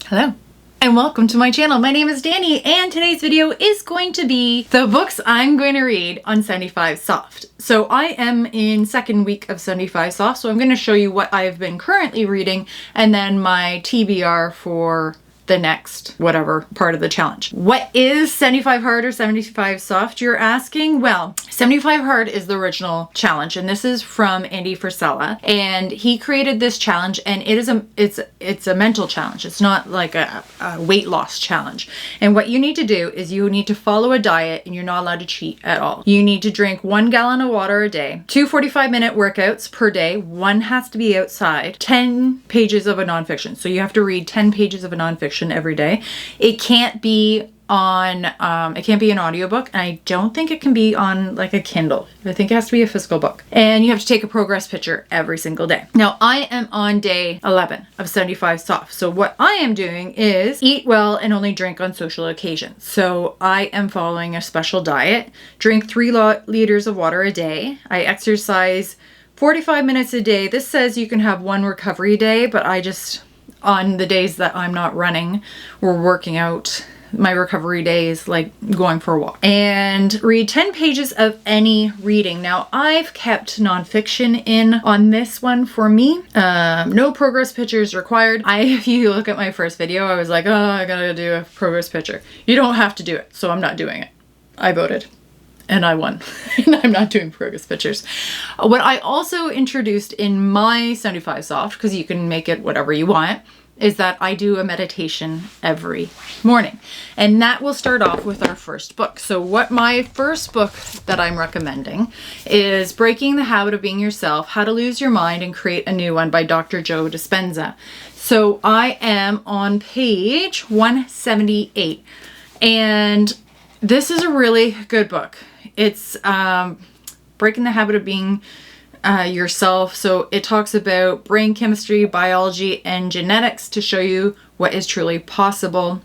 Hello and welcome to my channel. My name is Danny and today's video is going to be the books I'm going to read on 75 Soft. So I am in second week of 75 Soft, so I'm going to show you what I've been currently reading and then my TBR for the next whatever part of the challenge. What is 75 Hard or 75 Soft, you're asking? Well, 75 Hard is the original challenge, and this is from Andy Frisella, and he created this challenge, and it's a mental challenge. It's not like a weight loss challenge. And what you need to do is you need to follow a diet, and you're not allowed to cheat at all. You need to drink 1 gallon of water a day, 2 45-minute workouts per day, 1 has to be outside, 10 pages of a nonfiction. So you have to read 10 pages of a nonfiction every day. It can't be on it can't be an audiobook, and I don't think it can be on like a Kindle. I think it has to be a physical book, and you have to take a progress picture every single day. Now I am on day 11 of 75 Soft, so what I am doing is eat well and only drink on social occasions. So I am following a special diet, drink 3 liters of water a day, I exercise 45 minutes a day. This says you can have 1 recovery day, but I just, on the days that I'm not running or working out, my recovery day is like going for a walk. And read 10 pages of any reading. Now I've kept nonfiction in on this one for me. No progress pictures required. If you look at my first video, I was like, oh, I gotta do a progress picture. You don't have to do it, so I'm not doing it. I voted. And I won. And I'm not doing progress pictures. What I also introduced in my 75 Soft, because you can make it whatever you want, is that I do a meditation every morning. And that will start off with our first book. So what my first book that I'm recommending is Breaking the Habit of Being Yourself, How to Lose Your Mind and Create a New One by Dr. Joe Despenza. So I am on page 178. And this is a really good book. It's Breaking the Habit of Being yourself. So it talks about brain chemistry, biology, and genetics to show you what is truly possible.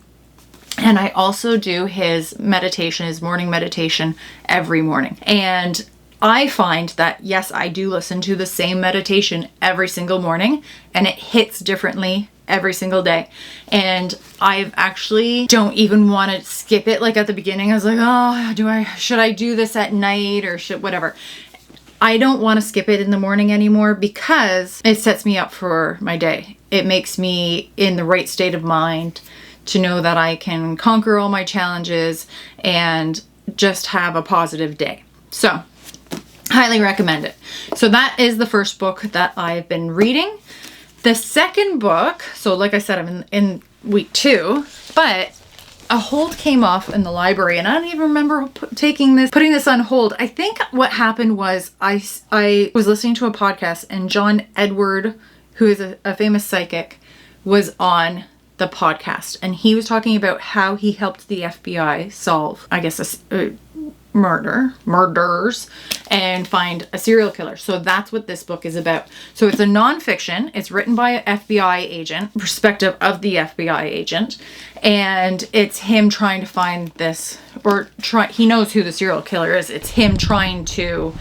And I also do his meditation, his morning meditation every morning. And I find that, yes, I do listen to the same meditation every single morning, and it hits differently every single day. And I've actually don't even want to skip it. Like at the beginning, I was like, oh, should I do this at night or whatever. I don't want to skip it in the morning anymore because it sets me up for my day. It makes me in the right state of mind to know that I can conquer all my challenges and just have a positive day. So, highly recommend it. So that is the first book that I've been reading. The second book, so like I said, I'm in week 2, but a hold came off in the library, and I don't even remember putting this on hold. I think what happened was I was listening to a podcast, and John Edward, who is a famous psychic, was on the podcast, and he was talking about how he helped the FBI solve, I guess, murders and find a serial killer. So that's what this book is about. So it's a nonfiction. It's written by an FBI agent, perspective of the FBI agent, and it's him trying to find this, he knows who the serial killer is. It's him trying to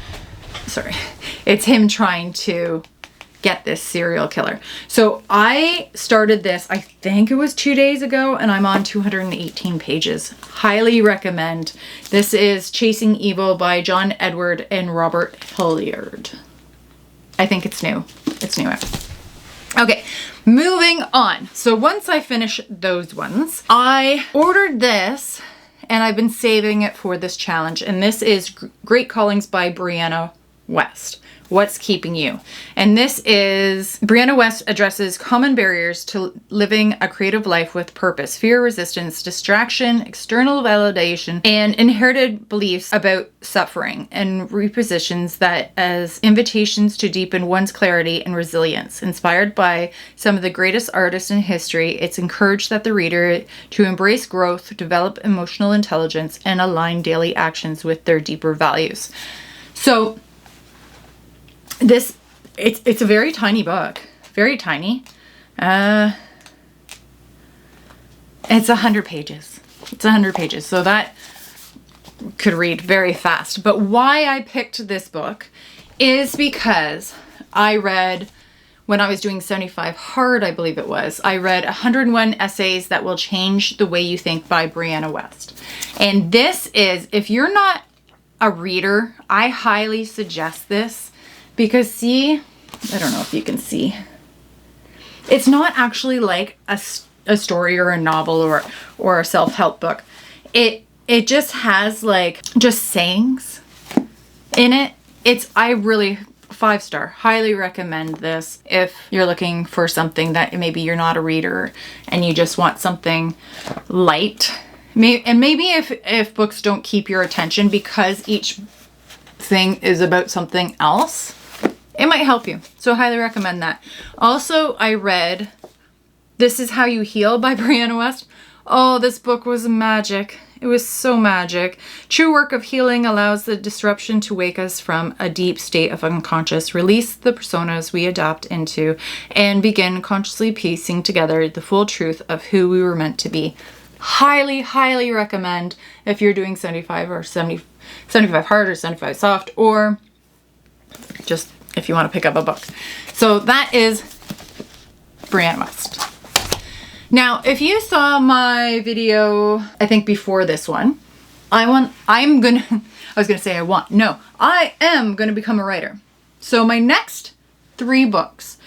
get this serial killer. So I started this, I think it was 2 days ago, and I'm on 218 pages. Highly recommend. This is Chasing Evil by John Edward and Robert Hilliard. I think it's new. It's new. Okay, moving on. So once I finish those ones, I ordered this, and I've been saving it for this challenge. And this is Great Callings by Brianna Wiest. What's Keeping You? And this is, Brianna Wiest addresses common barriers to living a creative life with purpose: fear, resistance, distraction, external validation, and inherited beliefs about suffering, and repositions that as invitations to deepen one's clarity and resilience. Inspired by some of the greatest artists in history, it's encouraged that the reader to embrace growth, develop emotional intelligence, and align daily actions with their deeper values. So it's a very tiny book, very tiny. It's 100 pages. It's 100 pages, so that could read very fast. But why I picked this book is because I read when I was doing 75 hard, I believe it was, I read 101 Essays That Will Change the Way You Think by Brianna Wiest. And this is, if you're not a reader, I highly suggest this because see, I don't know if you can see, it's not actually like a story or a novel or a self-help book. It just has like just sayings in it. I really 5-star, highly recommend this if you're looking for something that maybe you're not a reader and you just want something light. And maybe if books don't keep your attention because each thing is about something else, it might help you. So highly recommend that. Also, I read This Is How You Heal by Brianna Wiest. Oh, this book was magic. It was so magic. True work of healing allows the disruption to wake us from a deep state of unconscious, release the personas we adopt into, and begin consciously piecing together the full truth of who we were meant to be. Highly, highly recommend if you're doing 75 or 75 hard or 75 soft, or just if you want to pick up a book. So that is Brianna Wiest. Now, if you saw my video, I think before this one, I am gonna become a writer. So my next 3 books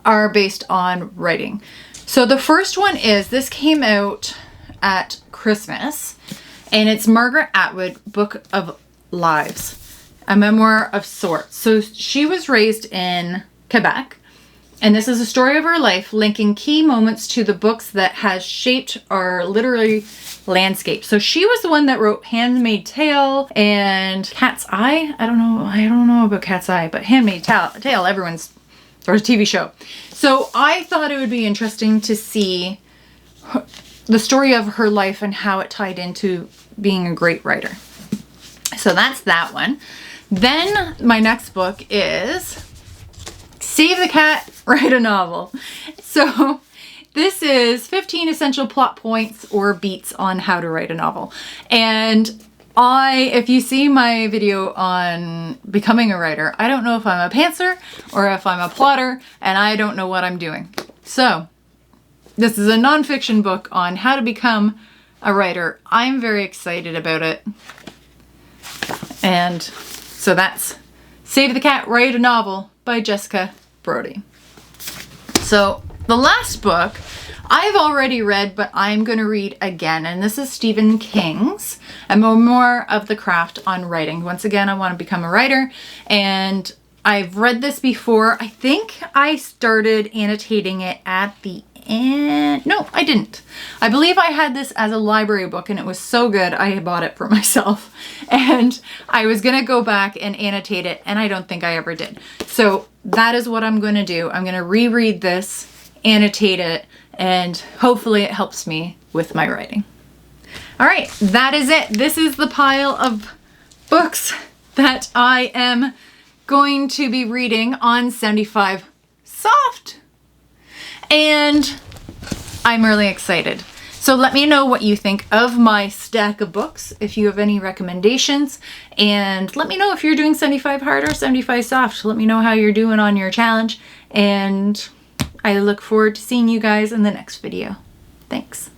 are based on writing. So the first one is, this came out at Christmas, and it's Margaret Atwood, Book of Lives, a memoir of sorts. So she was raised in Quebec, and this is a story of her life, linking key moments to the books that has shaped our literary landscape. So she was the one that wrote Handmaid's Tale and Cat's Eye. I don't know about Cat's Eye, but Handmaid's Tale, everyone's, or a TV show. So I thought it would be interesting to see the story of her life and how it tied into being a great writer. So that's that one. Then my next book is Save the Cat, Write a Novel. So this is 15 essential plot points or beats on how to write a novel. And if you see my video on becoming a writer, I don't know if I'm a pantser or if I'm a plotter, and I don't know what I'm doing. So this is a nonfiction book on how to become a writer. I'm very excited about it. And so that's Save the Cat, Write a Novel by Jessica Brody. So the last book I've already read, but I'm going to read again, and this is Stephen King's A Memoir of the Craft on Writing. Once again, I want to become a writer, and I've read this before. I think I started annotating it at the end. No, I didn't. I believe I had this as a library book, and it was so good I bought it for myself, and I was going to go back and annotate it, and I don't think I ever did. So that is what I'm going to do. I'm going to reread this, annotate it, and hopefully it helps me with my writing. All right, that is it. This is the pile of books that I am going to be reading on 75 Soft. And I'm really excited. So let me know what you think of my stack of books, if you have any recommendations, and let me know if you're doing 75 hard or 75 soft. Let me know how you're doing on your challenge, and I look forward to seeing you guys in the next video. Thanks.